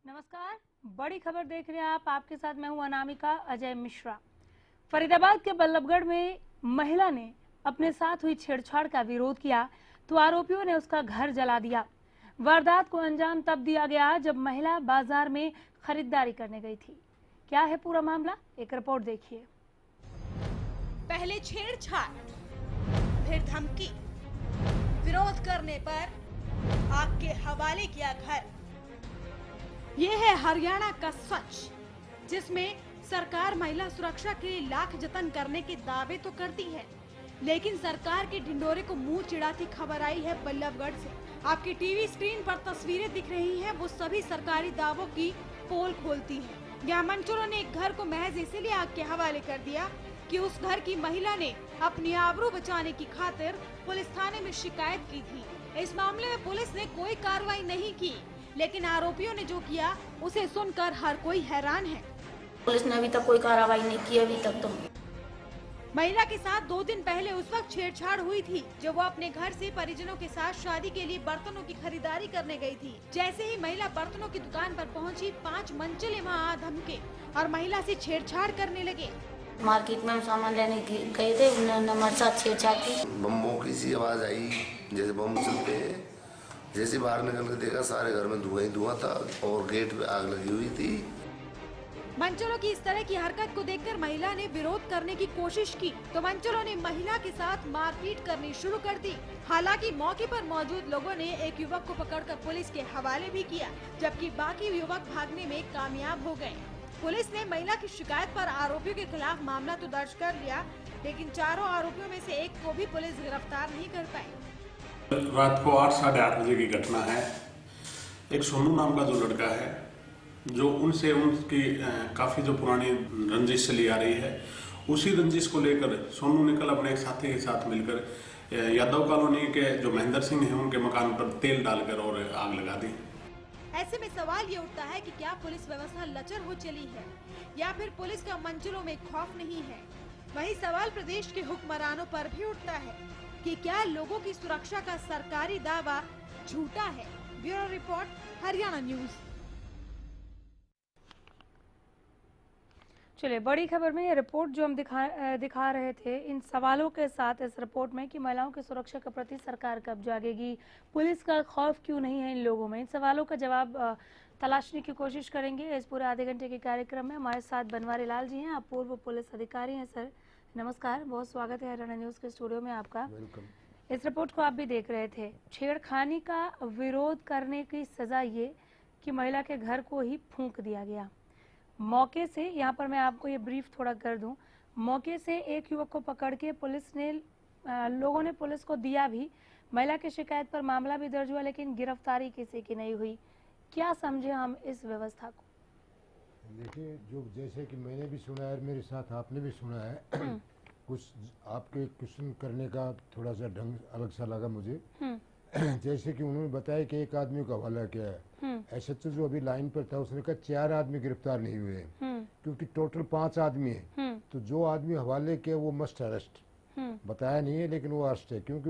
नमस्कार, बड़ी खबर देख रहे हैं आप। आपके साथ मैं हूं अनामिका अजय मिश्रा। फरीदाबाद के बल्लभगढ़ में महिला ने अपने साथ हुई छेड़छाड़ का विरोध किया तो आरोपियों ने उसका घर जला दिया। वारदात को अंजाम तब दिया गया जब महिला बाजार में खरीदारी करने गई थी। क्या है पूरा मामला, एक रिपोर्ट देखिए। पहले छेड़छाड़, फिर धमकी, विरोध करने पर आग के हवाले किया घर। ये है हरियाणा का सच, जिसमें सरकार महिला सुरक्षा के लिए लाख जतन करने के दावे तो करती है, लेकिन सरकार के ढिंडोरे को मुंह चिढ़ाती खबर आई है बल्लभगढ़ से। आपकी टीवी स्क्रीन पर तस्वीरें दिख रही हैं, वो सभी सरकारी दावों की पोल खोलती हैं। यहाँ मंचोरों ने एक घर को महज इसीलिए आग के हवाले कर दिया कि उस घर की महिला ने अपनी आबरू बचाने की खातिर पुलिस थाने में शिकायत की थी। इस मामले में पुलिस ने कोई कार्रवाई नहीं की, लेकिन आरोपियों ने जो किया उसे सुनकर हर कोई हैरान है। पुलिस ने अभी तक कोई कार्रवाई नहीं की अभी तक तो। महिला के साथ 2 दिन पहले उस वक्त छेड़छाड़ हुई थी जब वो अपने घर से परिजनों के साथ शादी के लिए बर्तनों की खरीदारी करने गई थी। जैसे ही महिला बर्तनों की दुकान पर पहुंची, 5 मंचले वहां आ धमके और महिला से छेड़छाड़ करने लगे। मार्केट में हम सामान लेने गए थे, उन्होंने हमारे साथ छेड़छाड़ की। बम्बों की सी आवाज आई, जैसे बम चलते हैं। जैसे बाहर निकल के देखा, सारे घर में धुआं ही धुआं था और गेट पे आग लगी हुई थी। मंचलों की इस तरह की हरकत को देखकर महिला ने विरोध करने की कोशिश की तो मंचलों ने महिला के साथ मारपीट करनी शुरू कर दी। हालांकि मौके पर मौजूद लोगों ने एक युवक को पकड़कर पुलिस के हवाले भी किया, जबकि बाकी युवक भागने में कामयाब हो गए। पुलिस ने महिला की शिकायत पर आरोपियों के खिलाफ मामला तो दर्ज कर लिया, लेकिन चारों आरोपियों में से एक को भी पुलिस गिरफ्तार नहीं कर पाई। रात को 8 साढ़े 8 बजे की घटना है। एक सोनू नाम का जो लड़का है, जो उनसे उनकी काफ़ी जो पुरानी रंजिश चली आ रही है, उसी रंजिश को लेकर सोनू ने कल अपने एक साथी के साथ मिलकर यादव कॉलोनी के जो महेंद्र सिंह हैं उनके मकान पर तेल डालकर और आग लगा दी। ऐसे में सवाल ये उठता है कि क्या पुलिस व्यवस्था लचर हो चली है या फिर पुलिस का मंचलों में खौफ नहीं है। वही सवाल प्रदेश के हुक्मरानों पर भी उठता है कि क्या लोगों की सुरक्षा का सरकारी दावा झूठा है। Bureau report, Haryana news. चलिए, बड़ी खबर में ये रिपोर्ट जो हम दिखा रहे थे, इन सवालों के साथ इस रिपोर्ट में कि महिलाओं की सुरक्षा के प्रति सरकार कब जागेगी, पुलिस का खौफ क्यों नहीं है इन लोगों में, इन सवालों का जवाब तलाशने की कोशिश करेंगे इस पूरे आधे घंटे के कार्यक्रम में। हमारे साथ बनवारी लाल जी हैं, आप पूर्व पुलिस अधिकारी हैं। सर नमस्कार, बहुत स्वागत है हरियाणा न्यूज़ के स्टूडियो में आपका। इस रिपोर्ट को आप भी देख रहे थे। छेड़खानी का विरोध करने की सजा ये कि महिला के घर को ही फूंक दिया गया। मौके से, यहाँ पर मैं आपको ये ब्रीफ थोड़ा कर दूं, मौके से एक युवक को पकड़ के पुलिस ने, लोगों ने पुलिस को दिया भी। महिला की शिकायत पर मामला भी दर्ज हुआ, लेकिन गिरफ्तारी किसी की नहीं हुई। क्या समझे हम इस व्यवस्था को? देखिए, जो जैसे कि मैंने भी सुना है, मेरे साथ आपने भी सुना है, कुछ आपके क्वेश्चन करने का थोड़ा सा ढंग अलग सा लगा मुझे। जैसे कि उन्होंने बताया कि एक आदमी का हवाला किया है, ऐसे तो जो अभी लाइन पर था उसने कहा 4 आदमी गिरफ्तार नहीं हुए हैं, क्योंकि टोटल 5 आदमी है। तो जो आदमी हवाले किया वो मस्ट अरेस्ट, बताया नहीं है लेकिन वो अरेस्ट है, क्योंकि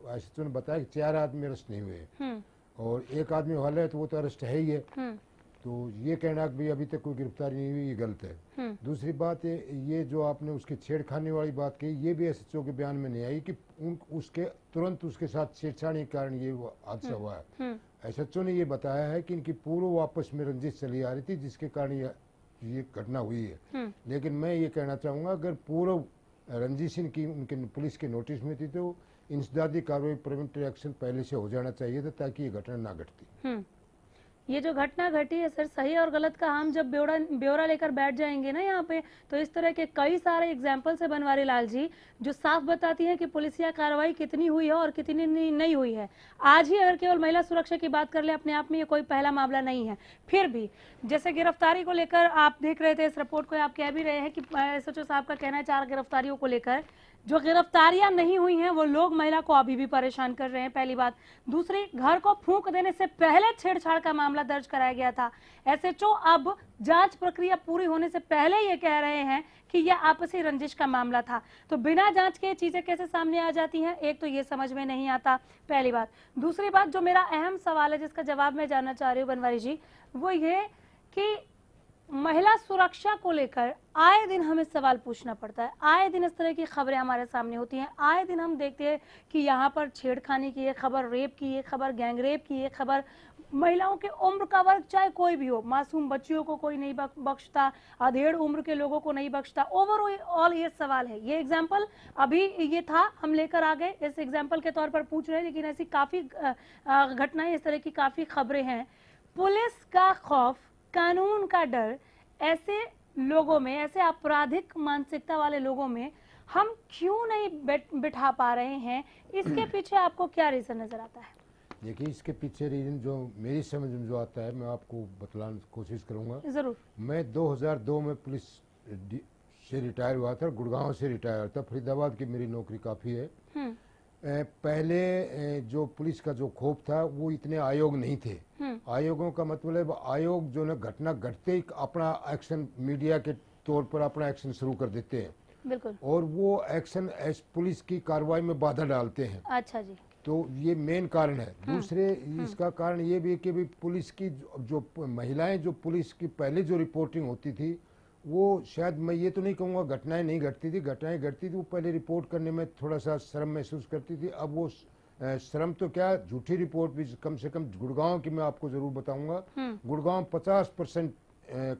ऐसे तो बताया कि 4 आदमी अरेस्ट नहीं हुए और एक आदमी हवाला है तो वो तो अरेस्ट है ही है। तो ये कहना कि भाई अभी तक कोई गिरफ्तारी नहीं हुई, ये गलत है। दूसरी बात ये जो आपने उसकी छेड़खानी वाली बात कही, ये भी एसएचओ के बयान में नहीं आई कि उसके तुरंत उसके साथ छेड़छाड़ी के कारण ये हादसा हुआ है। एसएचओ ने ये बताया है कि इनकी पूर्व आपस में रंजिश चली आ रही थी, जिसके कारण ये घटना हुई है। लेकिन मैं ये कहना चाहूँगा, अगर पूर्व रंजिश इनकी उनके पुलिस के नोटिस में थी तो इंसदादी कार्रवाई, प्रिवेंटिव एक्शन पहले से हो जाना चाहिए था, ताकि ये घटना ना घटती। ये जो घटना घटी है सर, सही और गलत का हम जब ब्यौरा लेकर बैठ जाएंगे ना यहाँ पे, तो इस तरह के कई सारे एग्जाम्पल्स है बनवारी लाल जी, जो साफ बताती है कि पुलिसिया कार्रवाई कितनी हुई है और कितनी नहीं हुई है। आज ही अगर केवल महिला सुरक्षा की बात कर ले, अपने आप में ये कोई पहला मामला नहीं है। फिर भी जैसे गिरफ्तारी को लेकर आप देख रहे थे इस रिपोर्ट को, आप कह भी रहे हैं कि SHO साहब का कहना है 4 गिरफ्तारियों को लेकर, जो गिरफ्तारियां नहीं हुई हैं वो लोग महिला को अभी भी परेशान कर रहे हैं, पहली बात। दूसरी, घर को फूंक देने से पहले छेड़छाड़ का मामला दर्ज कराया गया था। SHO अब जांच प्रक्रिया पूरी होने से पहले ये कह रहे हैं कि यह आपसी रंजिश का मामला था। तो बिना जांच के चीजें कैसे सामने आ जाती हैं, एक तो ये समझ में नहीं आता, पहली बात। दूसरी बात, जो मेरा अहम सवाल है जिसका जवाब मैं जानना चाह रही हूँ बनवारी जी, वो ये कि महिला सुरक्षा को लेकर आए दिन हमें सवाल पूछना पड़ता है, आए दिन इस तरह की खबरें हमारे सामने होती हैं, आए दिन हम देखते हैं कि यहाँ पर छेड़खानी की एक खबर, रेप की एक खबर, गैंगरेप की एक खबर, महिलाओं के उम्र का वर्ग चाहे कोई भी हो, मासूम बच्चियों को कोई नहीं बख्शता, अधेड़ उम्र के लोगों को नहीं बख्शता। ओवरऑल ये सवाल है। ये एग्जाम्पल अभी ये था, हम लेकर आ गए, इस एग्जाम्पल के तौर पर पूछ रहे हैं, लेकिन ऐसी काफ़ी घटनाएं, इस तरह की काफ़ी खबरें हैं। पुलिस का खौफ, कानून का डर ऐसे लोगों में, ऐसे आपराधिक मानसिकता वाले लोगों में हम क्यों नहीं बिठा पा रहे हैं? इसके पीछे आपको क्या रीजन नजर आता है? देखिए, इसके पीछे रीजन जो मेरी समझ में जो आता है, मैं आपको बतलाने की कोशिश करूंगा। जरूर। मैं 2002 में पुलिस से रिटायर हुआ था, गुड़गांव से रिटायर हुआ था। फरीदाबाद की मेरी नौकरी काफ़ी है। पहले जो पुलिस का जो खौफ था वो इतने आयोग नहीं थे। आयोगों का मतलब आयोग जो ना घटना घटते ही अपना एक्शन मीडिया के तौर पर अपना एक्शन शुरू कर देते हैं। बिल्कुल। और वो एक्शन पुलिस की कार्रवाई में बाधा डालते हैं। अच्छा जी। तो ये मेन कारण है। दूसरे इसका कारण ये भी है कि भी पुलिस की जो महिलाएं, जो पुलिस की पहले जो रिपोर्टिंग होती थी, वो शायद मैं ये तो नहीं कहूँगा घटनाएं नहीं घटती थी, घटनाएं घटती थी, वो पहले रिपोर्ट करने में थोड़ा सा शर्म महसूस करती थी। अब वो शर्म तो क्या, झूठी रिपोर्ट भी कम से कम, गुड़गांव की मैं आपको जरूर बताऊंगा, गुड़गांव 50%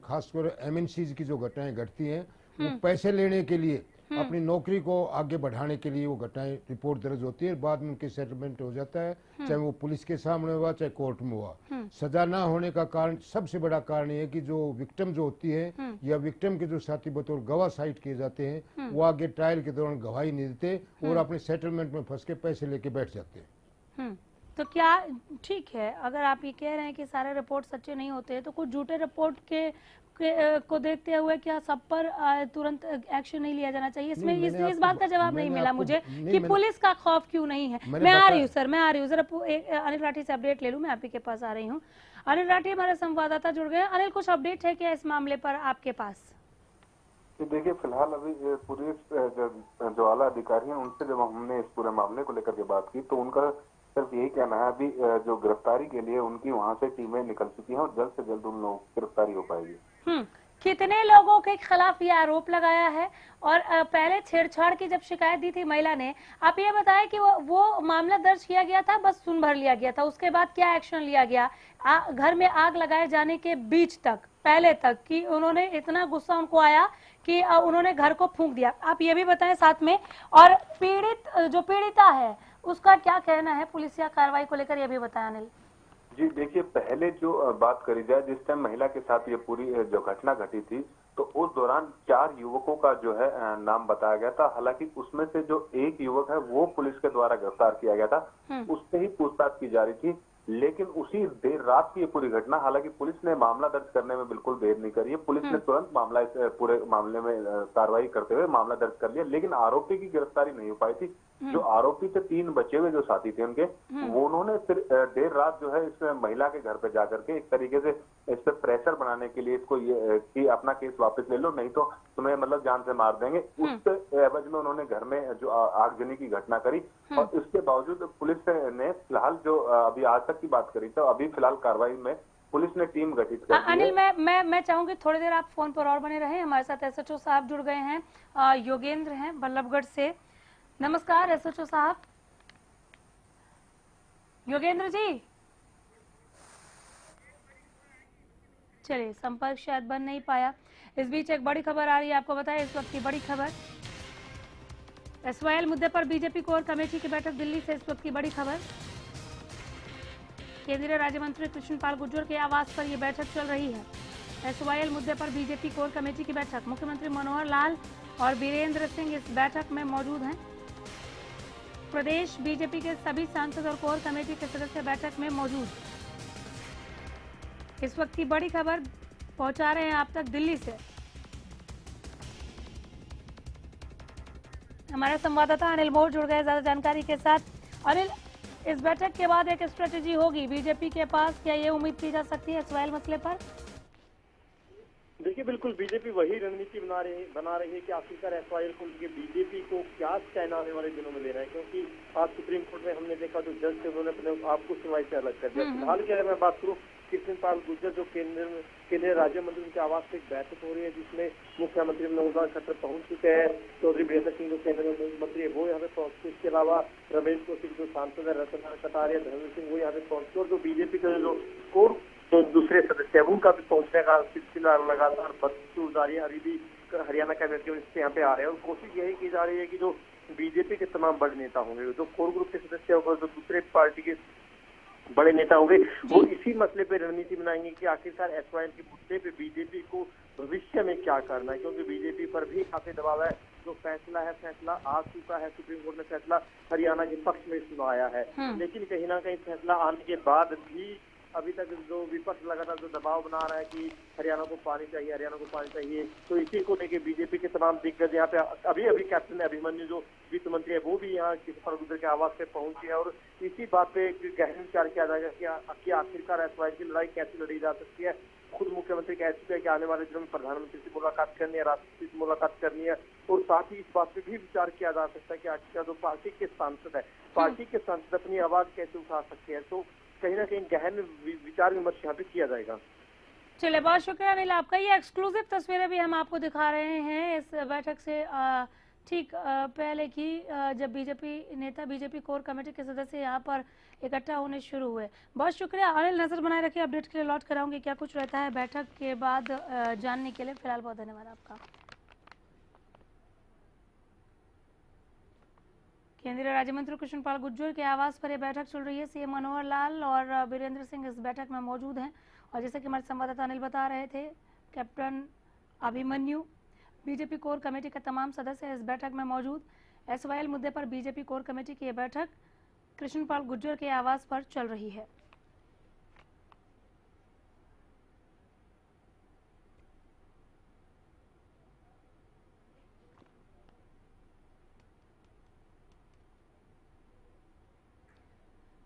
खासकर MNCs की जो घटनाएं घटती हैं, वो पैसे लेने के लिए, अपनी नौकरी को आगे बढ़ाने के लिए वो घटनाएं रिपोर्ट दर्ज होती है, बाद में उनके सेटलमेंट हो जाता है, चाहे वो पुलिस के सामने हुआ चाहे कोर्ट में हुआ। सजा ना होने का कारण, सबसे बड़ा कारण ये है कि जो विक्टिम जो होती है या विक्टिम के जो साथी बतौर गवाह साइट किए जाते हैं, वो आगे ट्रायल के दौरान गवाही नहीं देते और अपने सेटलमेंट में फंस के पैसे लेके बैठ जाते हैं। तो क्या ठीक है, अगर आप ये कह रहे हैं कि सारे रिपोर्ट सच्चे नहीं होते, तो कुछ झूठे रिपोर्ट को देखते हुए क्या सब पर तुरंत एक्शन नहीं लिया जाना चाहिए? इसमें इस बात का जवाब नहीं मिला मुझे कि पुलिस का खौफ क्यों नहीं है। मैं आ रही हूँ सर, मैं आ रही हूँ। जरा अनिल राठी से अपडेट ले लूँ, मैं आप ही के पास आ रही हूँ। अनिल राठी हमारे संवाददाता जुड़ गए। अनिल, कुछ अपडेट है क्या इस मामले पर आपके पास? देखिए, फिलहाल अभी पुलिस जो आला अधिकारी हैं, उनसे जब हमने इस पूरे मामले को लेकर के बात की, तो उनका सिर्फ यही कहना है अभी जो गिरफ्तारी के लिए उनकी वहां से टीमें निकल चुकी हैं और जल्द से जल्द उन लोगों की गिरफ्तारी हो पाएगी। कितने लोगों के खिलाफ ये आरोप लगाया है? और पहले छेड़छाड़ की जब शिकायत दी थी महिला ने, आप ये बताएं कि वो मामला दर्ज किया गया था, बस सुन भर लिया गया था, उसके बाद क्या एक्शन लिया गया? घर में आग लगाए जाने के बीच तक, पहले तक, कि उन्होंने इतना गुस्सा उनको आया कि उन्होंने घर को फूंक दिया। आप ये भी बताएं साथ में, और जो पीड़िता है उसका क्या कहना है पुलिसिया कार्रवाई को लेकर, ये भी बताएं अनिल जी। देखिए, पहले जो बात करी जाए, जिस टाइम महिला के साथ ये पूरी जो घटना घटी थी, तो उस दौरान 4 युवकों का जो है नाम बताया गया था। हालांकि उसमें से जो एक युवक है वो पुलिस के द्वारा गिरफ्तार किया गया था, उससे ही पूछताछ की जा रही थी। लेकिन उसी देर रात की ये पूरी घटना, हालांकि पुलिस ने मामला दर्ज करने में बिल्कुल देर नहीं करी है। पुलिस ने तुरंत मामला, इस पूरे मामले में कार्रवाई करते हुए मामला दर्ज कर लिया, लेकिन आरोपी की गिरफ्तारी नहीं हो पाई थी। जो आरोपी थे, 3 बचे हुए जो साथी थे उनके, वो उन्होंने फिर देर रात जो है इस महिला के घर पे जाकर के एक तरीके से इस पे प्रेशर बनाने के लिए, इसको ये कि अपना केस वापस ले लो, नहीं तो तुम्हें मतलब जान से मार देंगे, उस एवज में उन्होंने घर में जो आगजनी की घटना करी। और इसके बावजूद पुलिस ने फिलहाल जो अभी आज तक की बात करी, तो अभी फिलहाल कार्रवाई में पुलिस ने टीम गठित कर दी है। अनिल, मैं चाहूंगी थोड़ी देर आप फोन पर और बने रहे। हमारे साथ SHO साहब जुड़ गए हैं, योगेंद्र हैं बल्लभगढ़ से। नमस्कार SHO साहब। योगेंद्र जी, चलिए संपर्क शायद बन नहीं पाया। इस बीच एक बड़ी खबर आ रही है, आपको बताएं इस वक्त की बड़ी खबर। SYL मुद्दे पर बीजेपी कोर कमेटी की बैठक दिल्ली से, इस वक्त की बड़ी खबर। केंद्रीय राज्य मंत्री कृष्णपाल गुर्जर के आवास पर यह बैठक चल रही है। एसवाईएल मुद्दे पर बीजेपी कोर कमेटी की बैठक। मुख्यमंत्री मनोहर लाल और वीरेंद्र सिंह इस बैठक में मौजूद हैं। प्रदेश बीजेपी के सभी सांसद और कोर कमेटी के सदस्य बैठक में मौजूद। इस वक्त की बड़ी खबर पहुंचा रहे हैं आप तक दिल्ली से। हमारे संवाददाता अनिल मोर जुड़ गए ज्यादा जानकारी के साथ। अनिल, इस बैठक के बाद एक स्ट्रेटेजी होगी बीजेपी के पास, क्या ये उम्मीद की जा सकती है एसवाईएल मसले पर? देखिए, बिल्कुल बीजेपी वही रणनीति बना रही है कि आखिरकार एसवाईएल को लेकर बीजेपी को क्या स्टैंड आने वाले दिनों में लेना है, क्योंकि आज सुप्रीम कोर्ट में हमने देखा जो जज थे उन्होंने अपने आप को सुनवाई से अलग कर दिया। फिलहाल की अगर मैं बात करूँ, कृष्णपाल गुर्जर जो केंद्रीय राज्य मंत्री, उनके आवास पे एक बैठक हो रही है जिसमें मुख्यमंत्री मनोहर खट्टर पहुंच चुके हैं। चौधरी वीरेंद्र सिंह जो केंद्रीय मंत्री है वो यहाँ पे पहुंच चुके। इसके अलावा रमेश कौशिक जो सांसद है, रतन कटारिया, धर्मेंद्र सिंह वो यहाँ पे पहुंच चुके। और जो बीजेपी का जो कोर जो दूसरे सदस्य है उनका भी पहुंचने का सिलसिला लगातार बदस्तूर जारी है। अभी भी हरियाणा कैबिनेट के यहाँ पे आ रहे हैं और कोशिश यही की जा रही है कि जो बीजेपी के तमाम बड़े नेता होंगे, जो कोर ग्रुप के सदस्य होंगे, जो दूसरे पार्टी के बड़े नेता होंगे, वो इसी मसले पे रणनीति बनाएंगे कि आखिरकार एसवाईएल के मुद्दे पे बीजेपी को भविष्य में क्या करना है, क्योंकि बीजेपी पर भी काफी दबाव है। जो फैसला आ चुका है, सुप्रीम कोर्ट ने फैसला हरियाणा के पक्ष में सुनाया है, लेकिन कहीं ना कहीं फैसला आने के बाद भी अभी तक जो विपक्ष लगातार जो दबाव बना रहा है कि हरियाणा को पानी चाहिए, तो इसी को लेके बीजेपी के तमाम दिग्गज यहाँ पे अभी कैप्टन अभिमन्यु जो वित्त मंत्री है वो भी यहाँ कृष्णपाल गुर्जर के आवास पे पहुंचे हैं और इसी बात पे गहन विचार किया जाएगा कि आखिरकार एसवाईएल की लड़ाई कैसे लड़ी जा सकती है। खुद मुख्यमंत्री कह चुके हैं कि आने वाले दिनों में प्रधानमंत्री से मुलाकात करनी है, राष्ट्रपति से मुलाकात करनी है और साथ ही इस बात पे भी विचार किया जा सकता है कि आखिरकार जो पार्टी के सांसद अपनी आवाज कैसे उठा सकते हैं। तो कहीं ना कहीं गहन विचार विमर्श यहाँ पे किया जाएगा। चलिए, बहुत शुक्रिया अनिल आपका। ये एक्सक्लूसिव तस्वीरें भी हम आपको दिखा रहे हैं इस बैठक से ठीक पहले की, जब बीजेपी कोर कमेटी के सदस्य यहाँ पर इकट्ठा होने शुरू हुए। बहुत शुक्रिया अनिल, नजर बनाए रखिए, अपडेट के लिए लौट कराऊंगी क्या कुछ रहता है बैठक के बाद जानने के लिए। फिलहाल बहुत धन्यवाद आपका। केंद्रीय राज्य मंत्री कृष्णपाल गुर्जर के आवास पर यह बैठक चल रही है। सीएम मनोहर लाल और वीरेंद्र सिंह इस बैठक में मौजूद हैं और जैसे कि हमारे संवाददाता अनिल बता रहे थे, captain Abhimanyu, BJP core committee के तमाम सदस्य इस बैठक में मौजूद। एसवाईएल मुद्दे पर बीजेपी कोर कमेटी की यह बैठक कृष्णपाल गुर्जर के आवास पर चल रही है।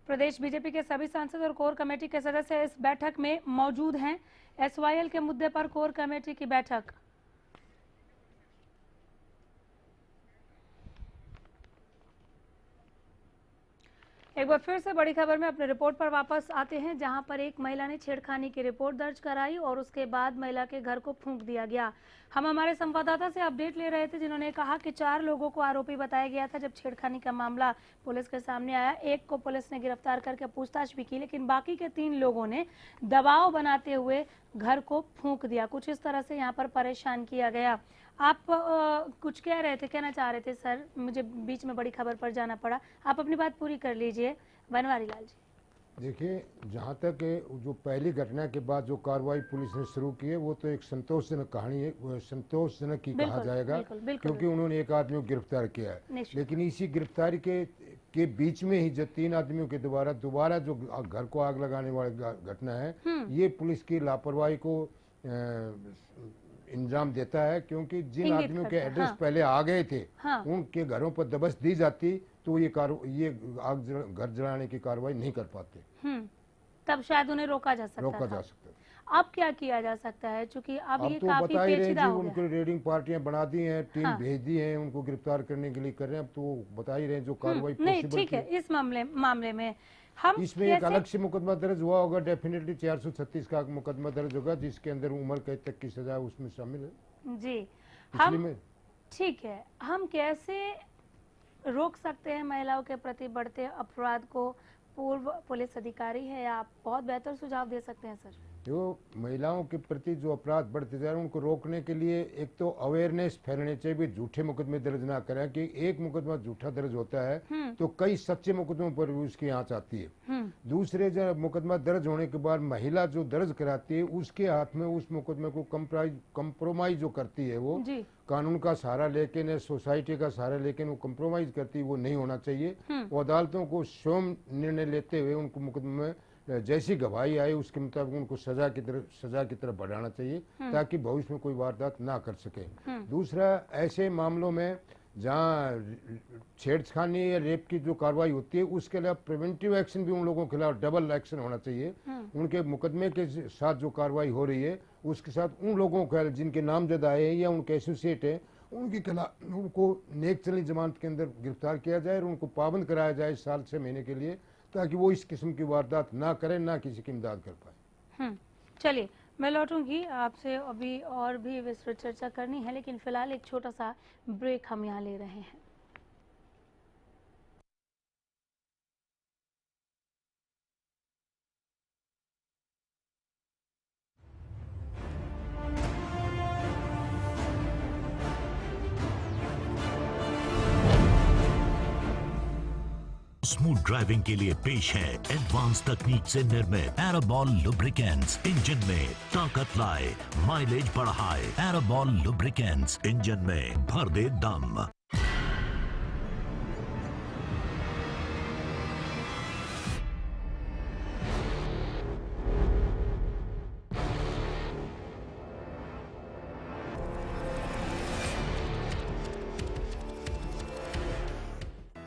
प्रदेश बीजेपी के सभी सांसद और कोर कमेटी के सदस्य इस बैठक में मौजूद हैं। एसवाईएल के मुद्दे पर कोर कमेटी की बैठक। एक बार फिर से बड़ी खबर में अपने रिपोर्ट पर वापस आते हैं, जहां पर एक महिला ने छेड़खानी की रिपोर्ट दर्ज कराई और उसके बाद महिला के घर को फूंक दिया गया। हम हमारे संवाददाता से अपडेट ले रहे थे जिन्होंने कहा कि 4 लोगों को आरोपी बताया गया था जब छेड़खानी का मामला पुलिस के सामने आया। एक को पुलिस ने गिरफ्तार करके पूछताछ भी की, लेकिन बाकी के 3 लोगों ने दबाव बनाते हुए घर को फूंक दिया। कुछ इस तरह से यहाँ पर परेशान किया गया। आप कुछ कहना चाह रहे थे सर, मुझे बीच में बड़ी खबर पर जाना पड़ा, आप अपनी बात पूरी कर लीजिए बनवारी लाल जी। देखिए, जहाँ तक जो पहली घटना के बाद जो कार्रवाई पुलिस ने शुरू की है वो तो एक संतोषजनक कहानी है, संतोषजनक ही कहा जाएगा, क्योंकि उन्होंने एक आदमी को गिरफ्तार किया है। लेकिन इसी गिरफ्तारी के बीच में ही जो 3 आदमियों के दोबारा जो घर को आग लगाने वाली घटना है, ये पुलिस की लापरवाही को इंजाम देता है, क्योंकि जिन आदमियों के एड्रेस पहले आ गए थे उनके घरों पर दबस दी जाती तो ये घर जलाने की कार्रवाई नहीं कर पाते। तब शायद उन्हें रोका जा सकता। अब क्या किया जा सकता है, चूंकि अब ये तो काफी पेचीदा हो गया। उनको रेडिंग पार्टियां बना दी हैं, टीम भेज दी है, उनको गिरफ्तार करने के लिए कर रहे हैं। अब तो बता ही रहे हैं जो कार्रवाई नहीं, ठीक है। इस मामले में हम इसमें एक अलग से मुकदमा दर्ज हुआ होगा, डेफिनेटली 436 का मुकदमा दर्ज होगा, जिसके अंदर उम्र कैद तक की सजा उसमें शामिल है जी। हम ठीक है, हम कैसे रोक सकते हैं महिलाओं के प्रति बढ़ते अपराध को? पूर्व पुलिस अधिकारी है, आप बहुत बेहतर सुझाव दे सकते हैं सर। जो महिलाओं के प्रति जो अपराध बढ़ते जा रहे हैं उनको रोकने के लिए एक तो अवेयरनेस फैलने चाहिए भी झूठे मुकदमे दर्ज ना करें कि एक मुकदमा झूठा दर्ज होता है तो कई सच्चे मुकदमों पर भी उसकी आंच आती है। दूसरे जब मुकदमा दर्ज होने के बाद महिला जो दर्ज कराती है उसके हाथ में उस मुकदमे को कंप्रोमाइज जो करती है वो कानून का सहारा लेके न सोसाइटी का सहारा लेके वो कंप्रोमाइज करती है, वो नहीं होना चाहिए। वो अदालतों को स्वयं निर्णय लेते हुए उनको मुकदमे में जैसी गवाही आई उसके मुताबिक उनको सजा की तरफ बढ़ाना चाहिए ताकि भविष्य में कोई वारदात ना कर सके। दूसरा, ऐसे मामलों में जहाँ छेड़छाड़ी या रेप की जो कार्रवाई होती है उसके अलावा प्रिवेंटिव एक्शन भी उन लोगों के खिलाफ डबल एक्शन होना चाहिए। उनके मुकदमे के साथ जो कार्रवाई हो रही है उसके साथ उन लोगों का जिनके नामजद आए हैं या उनके एसोसिएट हैं उनके खिलाफ उनको नेक चली जमानत के अंदर गिरफ्तार किया जाए और उनको पाबंद कराया जाए साल 6 महीने के लिए ताकि वो इस किस्म की वारदात ना करें, ना किसी की इमदाद कर पाए। चलिए मैं लौटूंगी आपसे, अभी और भी विस्तृत चर्चा करनी है, लेकिन फिलहाल एक छोटा सा ब्रेक हम यहाँ ले रहे हैं। स्मूथ ड्राइविंग के लिए पेश है एडवांस तकनीक से निर्मित एरोबॉल लुब्रिकेंट्स। इंजन में ताकत लाए, माइलेज बढ़ाए। एरोबॉल लुब्रिकेंट्स, इंजन में भर दे दम।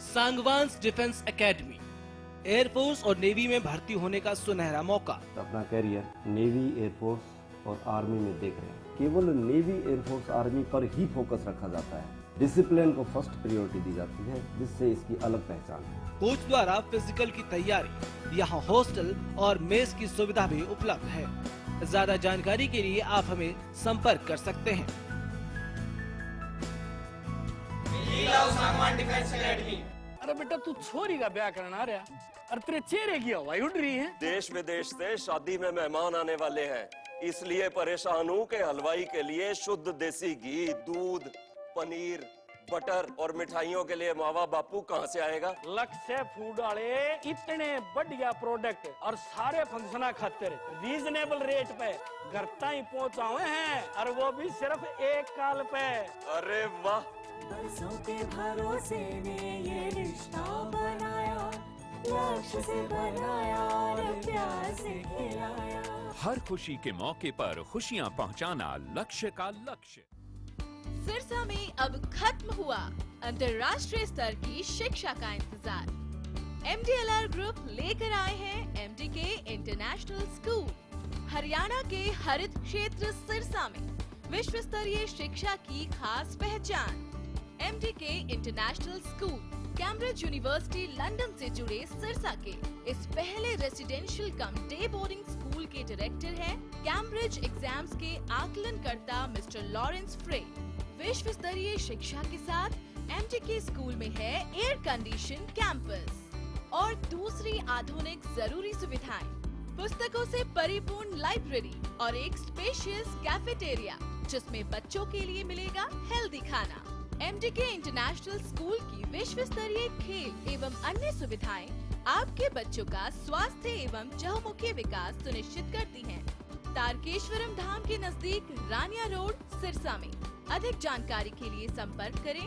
सांगवान्स डिफेंस एकेडमी, एयरफोर्स और नेवी में भर्ती होने का सुनहरा मौका। अपना करियर नेवी, एयरफोर्स और आर्मी में देख रहे हैं। केवल नेवी, एयरफोर्स, आर्मी पर ही फोकस रखा जाता है। डिसिप्लिन को फर्स्ट प्रायोरिटी दी जाती है, जिससे इसकी अलग पहचान है। कोच द्वारा फिजिकल की तैयारी, यहाँ हॉस्टल और मेस की सुविधा भी उपलब्ध है। ज्यादा जानकारी के लिए आप हमें संपर्क कर सकते हैं। अरे बेटा तू छोरी का ब्याह करना रहा, और तेरे चेहरे की हवाई उड़ रही है। देश विदेश से शादी में मेहमान आने वाले हैं, इसलिए परेशान हूँ कि हलवाई के लिए शुद्ध देसी घी, दूध, पनीर, बटर और मिठाइयों के लिए मावा बापू कहाँ से आएगा? लक्ष्य फूड वाले इतने बढ़िया प्रोडक्ट और सारे फंक्शन खातिर रीजनेबल रेट पे घर तक पहुँचा हुए हैं, और वो भी सिर्फ एक कॉल पे। अरे वाह, बरसों के भरोसे ने ये रिश्ता बनाया, लक्ष्य से बनाया और प्यार से खिलाया। हर खुशी के मौके पर खुशियां पहुंचाना लक्ष्य का लक्ष्य। सिरसा में अब खत्म हुआ अंतर्राष्ट्रीय स्तर की शिक्षा का इंतजार। MDLR ग्रुप लेकर आए हैं MDK इंटरनेशनल स्कूल। हरियाणा के हरित क्षेत्र सिरसा में विश्व स्तरीय शिक्षा की खास पहचान। MDK international school Cambridge university London से जुड़े सिरसा के इस पहले रेसिडेंशियल कम डे बोर्डिंग स्कूल के डायरेक्टर हैं कैम्ब्रिज एग्जाम्स के आकलनकर्ता मिस्टर लॉरेंस फ्रे। विश्व स्तरीय शिक्षा के साथ MDK स्कूल में है एयर कंडीशन कैंपस और दूसरी आधुनिक जरूरी सुविधाएं, पुस्तकों से परिपूर्ण लाइब्रेरी और एक स्पेशियस कैफेटेरिया जिसमें बच्चों के लिए मिलेगा हेल्दी खाना। MDK इंटरनेशनल स्कूल की विश्व स्तरीय खेल एवं अन्य सुविधाएं आपके बच्चों का स्वास्थ्य एवं चहुमुखी विकास सुनिश्चित करती हैं। तारकेश्वरम धाम के नजदीक रानिया रोड, सिरसा में। अधिक जानकारी के लिए संपर्क करें।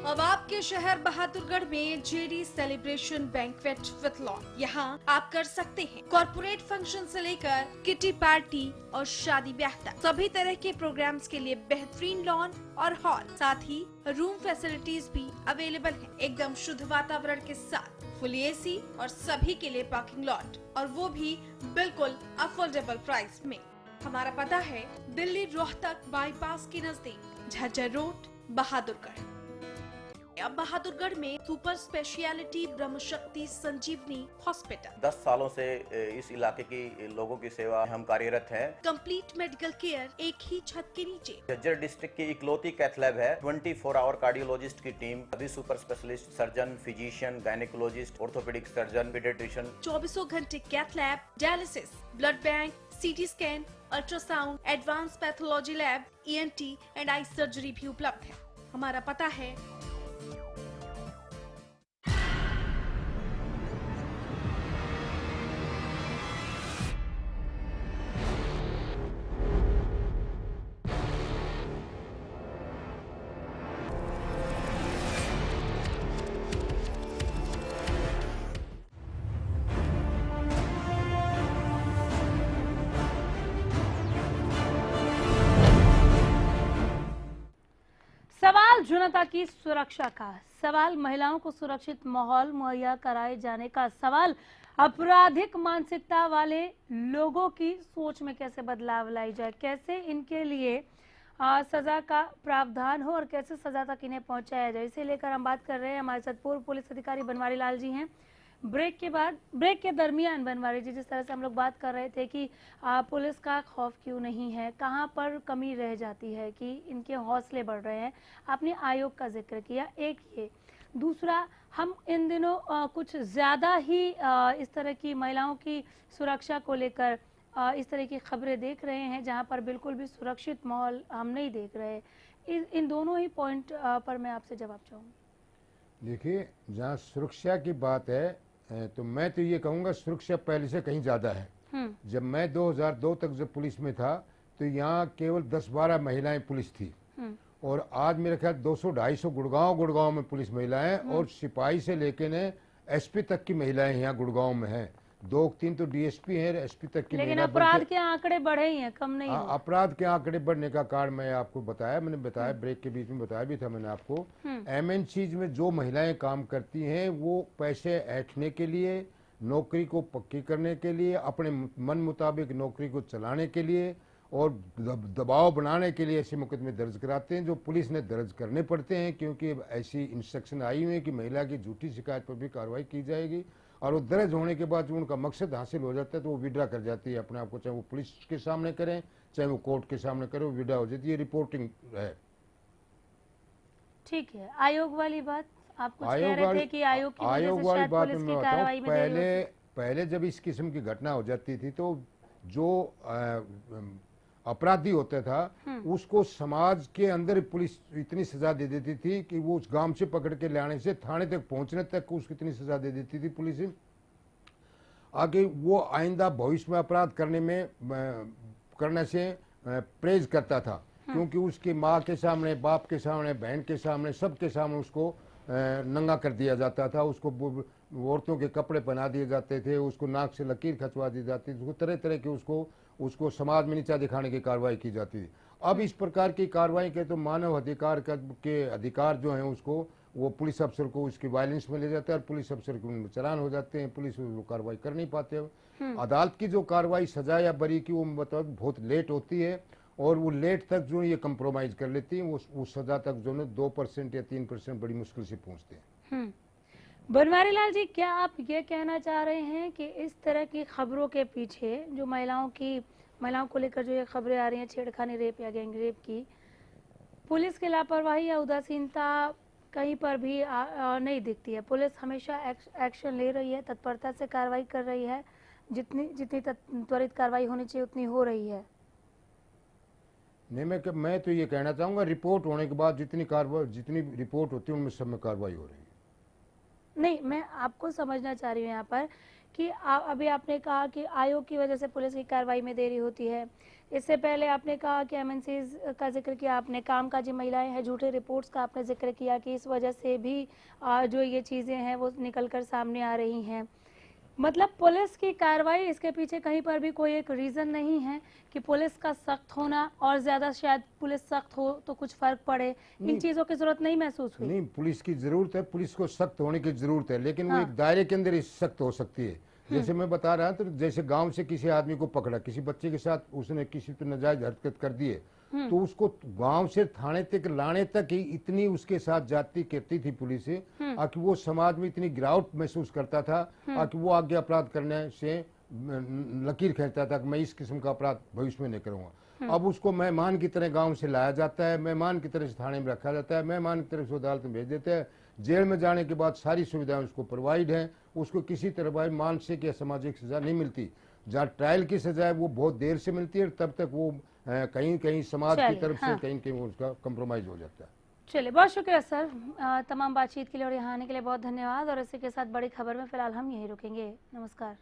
अब आपके शहर बहादुरगढ़ में JD celebration banquet with lawn. यहाँ आप कर सकते हैं कॉर्पोरेट फंक्शन से लेकर किटी पार्टी और शादी ब्याह तक। सभी तरह के प्रोग्राम्स के लिए बेहतरीन लॉन और हॉल, साथ ही रूम फैसिलिटीज भी अवेलेबल है। एकदम शुद्ध वातावरण के साथ फुल AC और सभी के लिए पार्किंग लॉट, और वो भी बिल्कुल अफोर्डेबल प्राइस में। हमारा पता है दिल्ली रोहतक बाईपास के नजदीक, झज्जर रोड, बहादुरगढ़। गया बहादुरगढ़ में सुपर स्पेशलिटी ब्रह्मशक्ति संजीवनी हॉस्पिटल। 10 सालों से इस इलाके की लोगों की सेवा हम कार्यरत हैं। कंप्लीट मेडिकल केयर एक ही छत के नीचे। झज्जर डिस्ट्रिक्ट की इकलौती कैथ लैब है। 24 आवर कार्डियोलॉजिस्ट की टीम, सभी super specialist, surgeon, physician, gynaecologist, orthopaedic surgeon, paediatrician. 24 घंटे cath lab, dialysis, blood bank, CT scan, ultrasound, advance pathology lab, ENT and eye surgery भी उपलब्ध है। हमारा पता है सवाल जनता की सुरक्षा का, सवाल महिलाओं को सुरक्षित माहौल मुहैया कराए जाने का, सवाल आपराधिक मानसिकता वाले लोगों की सोच में कैसे बदलाव लाई जाए, कैसे इनके लिए सजा का प्रावधान हो और कैसे सजा तक इन्हें पहुंचाया जाए। इसे लेकर हम बात कर रहे हैं। हमारे साथ पूर्व पुलिस अधिकारी बनवारी लाल जी हैं। ब्रेक के दरमियान बनवारी जी, जिस तरह से हम लोग बात कर रहे थे कि पुलिस का खौफ क्यों नहीं है, कहां पर कमी रह जाती है कि इनके हौसले बढ़ रहे हैं, आपने आयोग का जिक्र किया, एक ये। दूसरा, हम इन दिनों कुछ ज़्यादा ही इस तरह की महिलाओं की सुरक्षा को लेकर इस तरह की खबरें देख रहे हैं जहां पर बिल्कुल भी सुरक्षित माहौल हम नहीं देख रहे। इन दोनों ही पॉइंट पर मैं आपसे जवाब चाहूँगी। देखिए, जहाँ सुरक्षा की बात है तो मैं तो ये कहूँगा सुरक्षा पहले से कहीं ज़्यादा है। जब मैं 2002 तक जब पुलिस में था तो यहाँ केवल 10-12 महिलाएं पुलिस थी और आज मेरे ख्याल 200-250 गुड़गांव में पुलिस महिलाएं और सिपाही से लेके ने SP तक की महिलाएं यहाँ गुड़गांव में हैं। 2-3 तो DSP हैं, SP तक की। लेकिन अपराध के आंकड़े बढ़े ही हैं, कम नहीं हुए। अपराध के आंकड़े बढ़ने का कारण मैं आपको बताया, मैंने बताया ब्रेक के बीच में बताया भी था मैंने आपको। MNCs में जो महिलाएं काम करती हैं वो पैसे ऐंठने के लिए, नौकरी को पक्की करने के लिए, अपने मन मुताबिक नौकरी को चलाने के लिए और दबाव बनाने के लिए ऐसे मुकदमे दर्ज कराते हैं जो पुलिस ने दर्ज करने पड़ते हैं, क्योंकि ऐसी इंस्ट्रक्शन आई हुई है कि महिला की झूठी शिकायत पर भी कार्रवाई की जाएगी और वो दर्ज होने के बाद जो उनका मकसद हासिल हो जाता है तो वो विड्रा कर जाती है अपने आप को, चाहे वो पुलिस के सामने करें चाहे वो कोर्ट के सामने करें, वो विड्रा हो जाती है। रिपोर्टिंग है। ठीक है, आयोग वाली बात आप कुछ कह रहे थे कि आयोग की वजह से शायद पुलिस की कार्रवाई में देरी होती। पहले जब इस किस्म की घटना हो जाती थी तो जो अपराधी होता था उसको समाज के अंदर पुलिस इतनी सजा दे देती थी कि वो उस गांव से पकड़ के लाने से थाने तक पहुंचने तक उसको इतनी सजा दे देती थी पुलिस, आगे वो आइंदा भविष्य में अपराध करने से प्रेज करता था, क्योंकि उसकी माँ के सामने, बाप के सामने, बहन के सामने, सबके सामने उसको नंगा कर दिया जाता था, उसको औरतों के कपड़े पहना दिए जाते थे, उसको नाक से लकीर खचवा दी जाती थी, तरह तरह के उसको समाज में नीचा दिखाने की कार्रवाई की जाती थी। अब इस प्रकार की कार्रवाई के तो मानव अधिकार के अधिकार जो हैं उसको वो पुलिस अफसर को उसकी वायलेंस में ले जाते हैं और पुलिस अफसर के उनमें चालान हो जाते हैं, पुलिस वो कार्रवाई कर नहीं पाते। अदालत की जो कार्रवाई सजा या बरी की वो मतलब बहुत लेट होती है और वो लेट तक जो ये कंप्रोमाइज कर लेती है, वो सजा तक जो है 2% या 3% बड़ी मुश्किल से पहुंचते हैं। बनवारी लाल जी, क्या आप ये कहना चाह रहे हैं कि इस तरह की खबरों के पीछे जो महिलाओं को लेकर जो ये खबरें आ रही हैं, छेड़खानी, रेप या गैंग रेप की, पुलिस की लापरवाही या उदासीनता कहीं पर भी नहीं दिखती है? पुलिस हमेशा एक्शन ले रही है, तत्परता से कार्रवाई कर रही है, जितनी त्वरित कार्रवाई होनी चाहिए उतनी हो रही है? नहीं, मैं तो ये कहना चाहूँगा रिपोर्ट होने के बाद जितनी रिपोर्ट होती है उनमें सब में कार्रवाई हो रही है। नहीं, मैं आपको समझना चाह रही हूँ यहाँ पर कि अभी आपने कहा कि आयोग की वजह से पुलिस की कार्रवाई में देरी होती है, इससे पहले आपने कहा कि MNCs का जिक्र किया आपने, कामकाजी महिलाएं हैं, झूठे रिपोर्ट्स का आपने जिक्र किया कि इस वजह से भी जो ये चीज़ें हैं वो निकल कर सामने आ रही हैं। मतलब पुलिस की कार्रवाई, इसके पीछे कहीं पर भी कोई एक रीज़न नहीं है कि पुलिस का सख्त होना और ज़्यादा शायद पुलिस सख्त हो तो कुछ फ़र्क पड़े, इन चीज़ों की ज़रूरत नहीं महसूस हुई? नहीं, पुलिस की ज़रूरत है, पुलिस को सख्त होने की ज़रूरत है, लेकिन वो एक दायरे के अंदर सख्त हो सकती है। जैसे मैं बता रहा तो जैसे गांव से किसी आदमी को पकड़ा, किसी बच्चे के साथ उसने किसी पर नाजायज हरकत कर दी है तो उसको गांव से थाने तक लाने तक ही इतनी उसके साथ जाती करती थी पुलिस कि वो समाज में इतनी गिरावट महसूस करता था कि वो आगे अपराध करने से लकीर खींचता था कि मैं इस किस्म का अपराध भविष्य में नहीं करूंगा। अब उसको मेहमान की तरह गांव से लाया जाता है, मेहमान की तरह से थाने में रखा जाता है, मेहमान की तरह से अदालत में भेज देते हैं। जेल में जाने के बाद सारी सुविधाएं उसको प्रोवाइड हैं, उसको किसी तरह भाई मानसिक या सामाजिक सजा नहीं मिलती। जहाँ ट्रायल की सजा है वो बहुत देर से मिलती है, तब तक वो कहीं कहीं समाज की तरफ से कहीं कहीं उसका कंप्रोमाइज हो जाता है। चलिए, बहुत शुक्रिया सर तमाम बातचीत के लिए और यहाँ आने के लिए बहुत धन्यवाद। और इसी के साथ बड़ी खबर में फिलहाल हम यहीं रुकेंगे। नमस्कार।